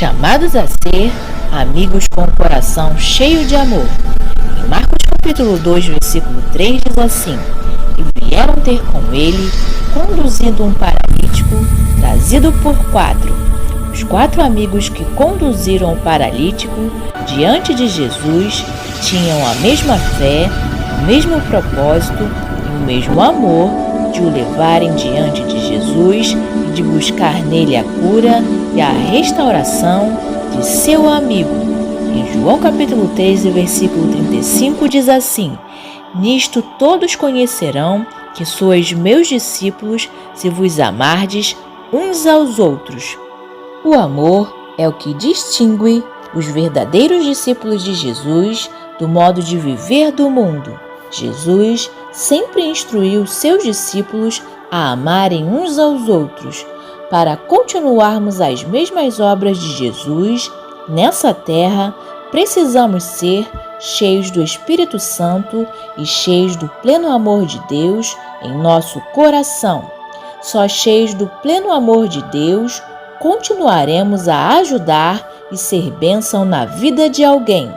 chamados a ser amigos com o coração cheio de amor. Em Marcos capítulo 2, versículo 3 diz assim: E vieram ter com ele, conduzindo um paralítico, trazido por 4. Os 4 amigos que conduziram o paralítico diante de Jesus tinham a mesma fé, o mesmo propósito e o mesmo amor de o levarem diante de Jesus e de buscar nele a cura e a restauração de seu amigo. Em João capítulo 13, versículo 35 diz assim: Nisto todos conhecerão que sois meus discípulos, se vos amardes uns aos outros. O amor é o que distingue os verdadeiros discípulos de Jesus do modo de viver do mundo. Jesus sempre instruiu seus discípulos a amarem uns aos outros. Para continuarmos as mesmas obras de Jesus nessa terra, precisamos ser cheios do Espírito Santo e cheios do pleno amor de Deus em nosso coração. Só cheios do pleno amor de Deus continuaremos a ajudar e ser bênção na vida de alguém.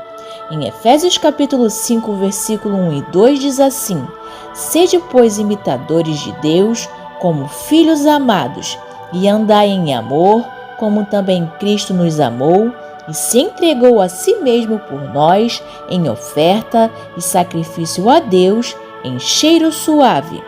Em Efésios capítulo 5, versículo 1 e 2 diz assim: Sede, pois, imitadores de Deus, como filhos amados, e andai em amor, como também Cristo nos amou, e se entregou a si mesmo por nós, em oferta e sacrifício a Deus, em cheiro suave.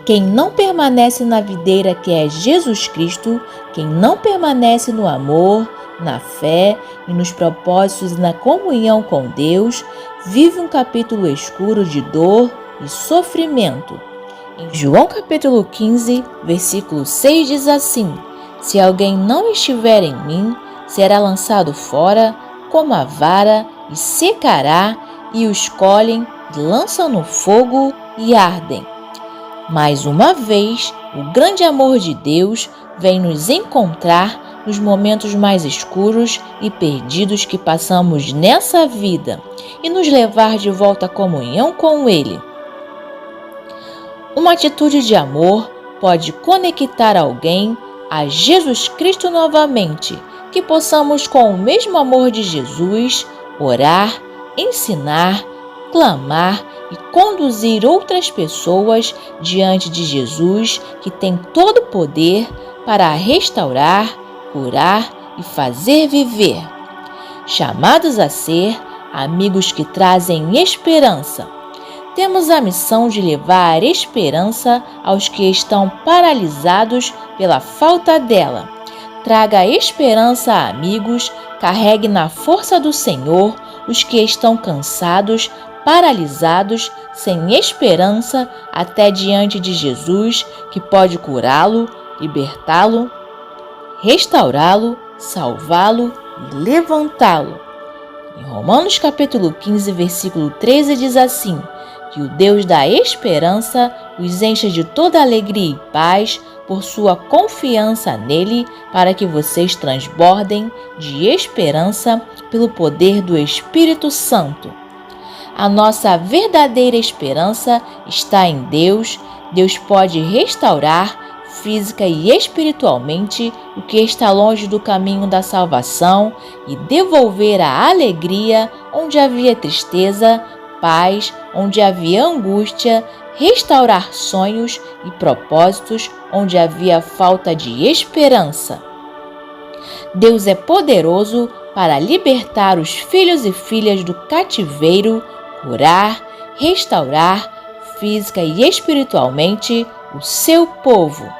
Quem não permanece na videira que é Jesus Cristo, quem não permanece no amor, na fé e nos propósitos e na comunhão com Deus, vive um capítulo escuro de dor e sofrimento. Em João capítulo 15, versículo 6 diz assim: Se alguém não estiver em mim, será lançado fora como a vara e secará, e os colhem, lançam no fogo e ardem. Mais uma vez, o grande amor de Deus vem nos encontrar nos momentos mais escuros e perdidos que passamos nessa vida e nos levar de volta à comunhão com Ele. Uma atitude de amor pode conectar alguém a Jesus Cristo novamente, que possamos, com o mesmo amor de Jesus, orar, ensinar, clamar e conduzir outras pessoas diante de Jesus, que tem todo o poder para restaurar, curar e fazer viver. Chamados a ser amigos que trazem esperança. Temos a missão de levar esperança aos que estão paralisados pela falta dela. Traga esperança a amigos, carregue na força do Senhor os que estão cansados, paralisados, sem esperança, até diante de Jesus, que pode curá-lo, libertá-lo, restaurá-lo, salvá-lo e levantá-lo. Em Romanos capítulo 15, versículo 13 diz assim: Que o Deus da esperança os encha de toda alegria e paz por sua confiança nele, para que vocês transbordem de esperança pelo poder do Espírito Santo. A nossa verdadeira esperança está em Deus. Deus pode restaurar física e espiritualmente o que está longe do caminho da salvação e devolver a alegria onde havia tristeza, paz onde havia angústia, restaurar sonhos e propósitos onde havia falta de esperança. Deus é poderoso para libertar os filhos e filhas do cativeiro, curar, restaurar física e espiritualmente o seu povo.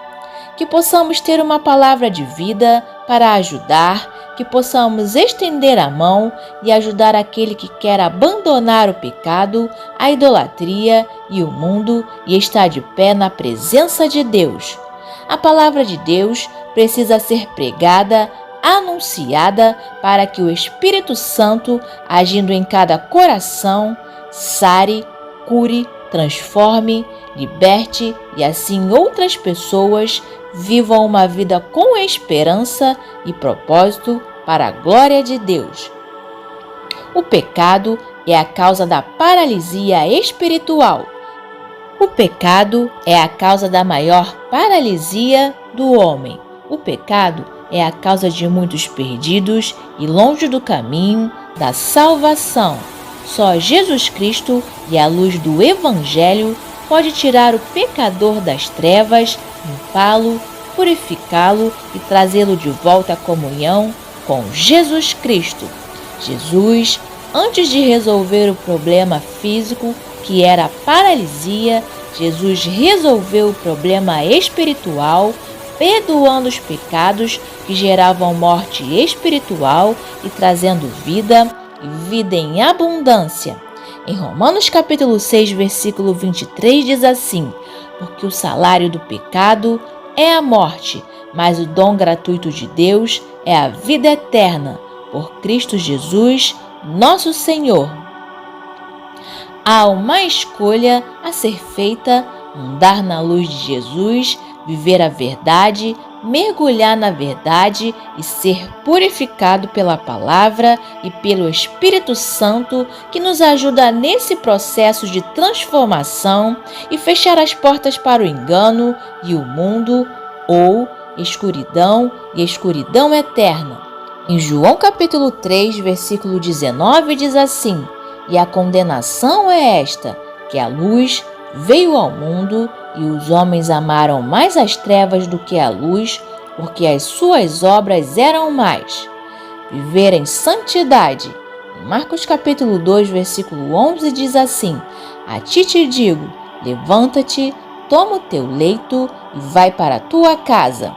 Que possamos ter uma palavra de vida para ajudar, que possamos estender a mão e ajudar aquele que quer abandonar o pecado, a idolatria e o mundo e estar de pé na presença de Deus. A palavra de Deus precisa ser pregada, anunciada, para que o Espírito Santo, agindo em cada coração, sare, cure, transforme, liberte e assim outras pessoas vivam uma vida com esperança e propósito para a glória de Deus. O pecado é a causa da paralisia espiritual. O pecado é a causa da maior paralisia do homem. O pecado é a causa de muitos perdidos e longe do caminho da salvação. Só Jesus Cristo e a luz do Evangelho pode tirar o pecador das trevas, limpá-lo, purificá-lo e trazê-lo de volta à comunhão com Jesus Cristo. Jesus, antes de resolver o problema físico, que era a paralisia, Jesus resolveu o problema espiritual, perdoando os pecados que geravam morte espiritual e trazendo vida e vida em abundância. Em Romanos capítulo 6, versículo 23 diz assim: porque o salário do pecado é a morte, mas o dom gratuito de Deus é a vida eterna, por Cristo Jesus, nosso Senhor. Há uma escolha a ser feita: andar na luz de Jesus, viver a verdade, mergulhar na verdade e ser purificado pela palavra e pelo Espírito Santo, que nos ajuda nesse processo de transformação e fechar as portas para o engano e o mundo, ou escuridão e escuridão eterna. Em João capítulo 3, versículo 19 diz assim: e a condenação é esta, que a luz veio ao mundo e os homens amaram mais as trevas do que a luz, porque as suas obras eram más. Viver em santidade. Em Marcos capítulo 2, versículo 11 diz assim: a ti te digo, levanta-te, toma o teu leito e vai para a tua casa.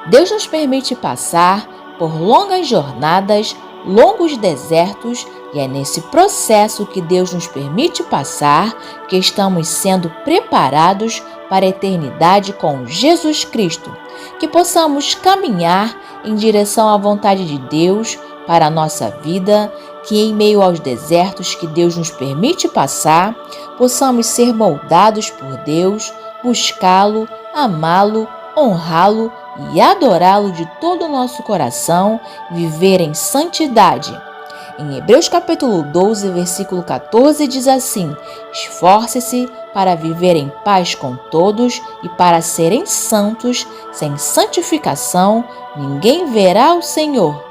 Deus nos permite passar por longas jornadas, longos desertos, e é nesse processo que Deus nos permite passar que estamos sendo preparados para a eternidade com Jesus Cristo. Que possamos caminhar em direção à vontade de Deus para a nossa vida, que em meio aos desertos que Deus nos permite passar, possamos ser moldados por Deus, buscá-lo, amá-lo, honrá-lo e adorá-lo de todo o nosso coração, viver em santidade. Em Hebreus capítulo 12, versículo 14 diz assim: esforce-se para viver em paz com todos e para serem santos. Sem santificação ninguém verá o Senhor.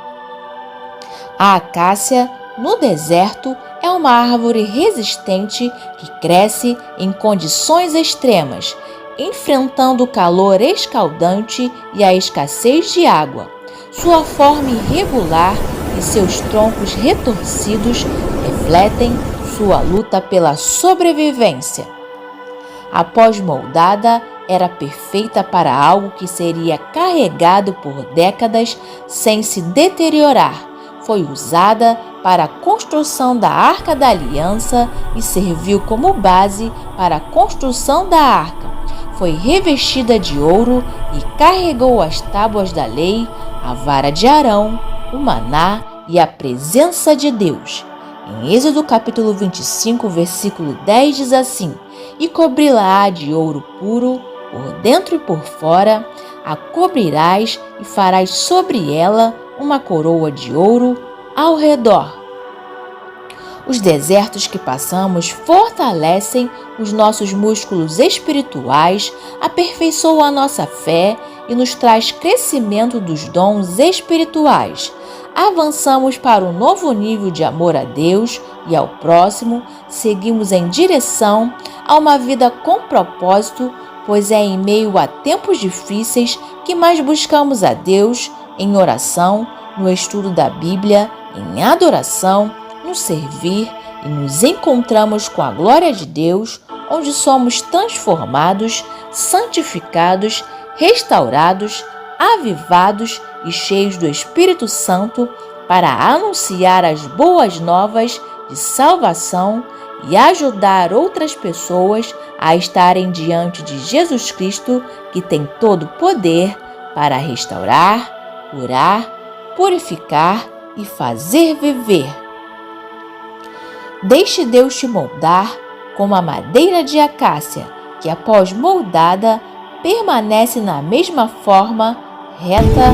A acácia no deserto é uma árvore resistente que cresce em condições extremas, enfrentando o calor escaldante e a escassez de água. Sua forma irregular e seus troncos retorcidos refletem sua luta pela sobrevivência. Após moldada, era perfeita para algo que seria carregado por décadas sem se deteriorar. Foi usada para a construção da Arca da Aliança e serviu como base para a construção da Arca. Foi revestida de ouro e carregou as tábuas da lei, a vara de Arão, o maná e a presença de Deus. Em Êxodo capítulo 25, versículo 10 diz assim: e cobri-la-á de ouro puro, por dentro e por fora, a cobrirás e farás sobre ela uma coroa de ouro ao redor. Os desertos que passamos fortalecem os nossos músculos espirituais, aperfeiçoam a nossa fé e nos traz crescimento dos dons espirituais. Avançamos para um novo nível de amor a Deus e ao próximo, seguimos em direção a uma vida com propósito, pois é em meio a tempos difíceis que mais buscamos a Deus em oração, no estudo da Bíblia, em adoração, no servir e nos encontramos com a glória de Deus, onde somos transformados, santificados, restaurados, avivados e cheios do Espírito Santo para anunciar as boas novas de salvação e ajudar outras pessoas a estarem diante de Jesus Cristo, que tem todo o poder para restaurar, curar, purificar e fazer viver. Deixe Deus te moldar como a madeira de acácia, que após moldada permanece na mesma forma, reta,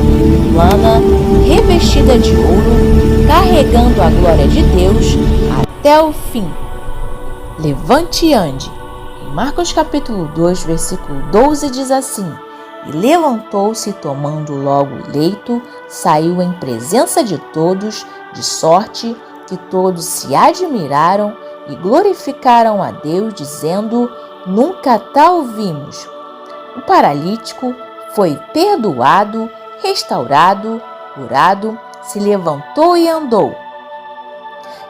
plana, revestida de ouro, carregando a glória de Deus até o fim. Levante e ande. Em Marcos capítulo 2, versículo 12 diz assim: e levantou-se, tomando logo o leito, saiu em presença de todos, de sorte que todos se admiraram e glorificaram a Deus, dizendo: Nunca tal vimos. O paralítico foi perdoado, restaurado, curado, se levantou e andou.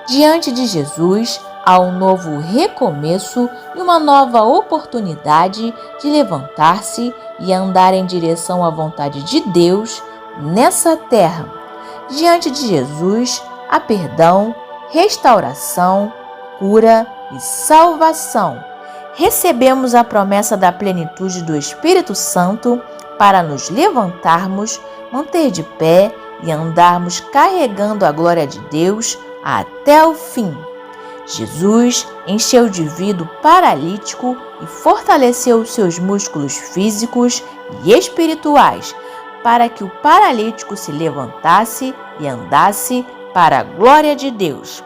Diante de Jesus, há um novo recomeço e uma nova oportunidade de levantar-se e andar em direção à vontade de Deus nessa terra. Diante de Jesus, há perdão, restauração, cura e salvação. Recebemos a promessa da plenitude do Espírito Santo para nos levantarmos, manter de pé e andarmos carregando a glória de Deus até o fim. Jesus encheu de vida o paralítico e fortaleceu os seus músculos físicos e espirituais para que o paralítico se levantasse e andasse para a glória de Deus.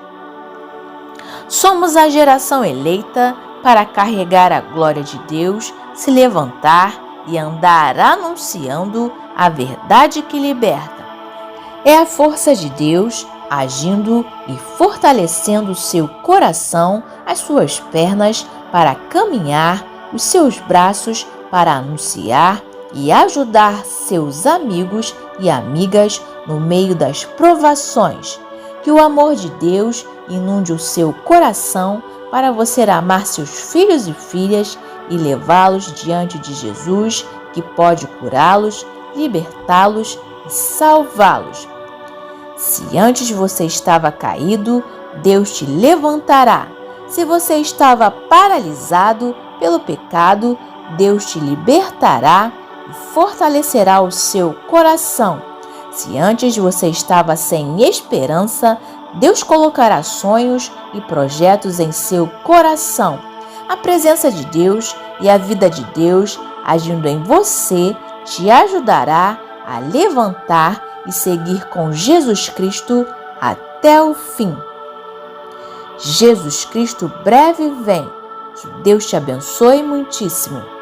Somos a geração eleita para carregar a glória de Deus, se levantar e andar anunciando a verdade que liberta. É a força de Deus agindo e fortalecendo o seu coração, as suas pernas para caminhar, os seus braços para anunciar e ajudar seus amigos e amigas no meio das provações. Que o amor de Deus inunde o seu coração para você amar seus filhos e filhas e levá-los diante de Jesus, que pode curá-los, libertá-los e salvá-los. Se antes você estava caído, Deus te levantará. Se você estava paralisado pelo pecado, Deus te libertará e fortalecerá o seu coração. Se antes você estava sem esperança, Deus colocará sonhos e projetos em seu coração. A presença de Deus e a vida de Deus agindo em você te ajudará a levantar e seguir com Jesus Cristo até o fim. Jesus Cristo breve vem. Que Deus te abençoe muitíssimo.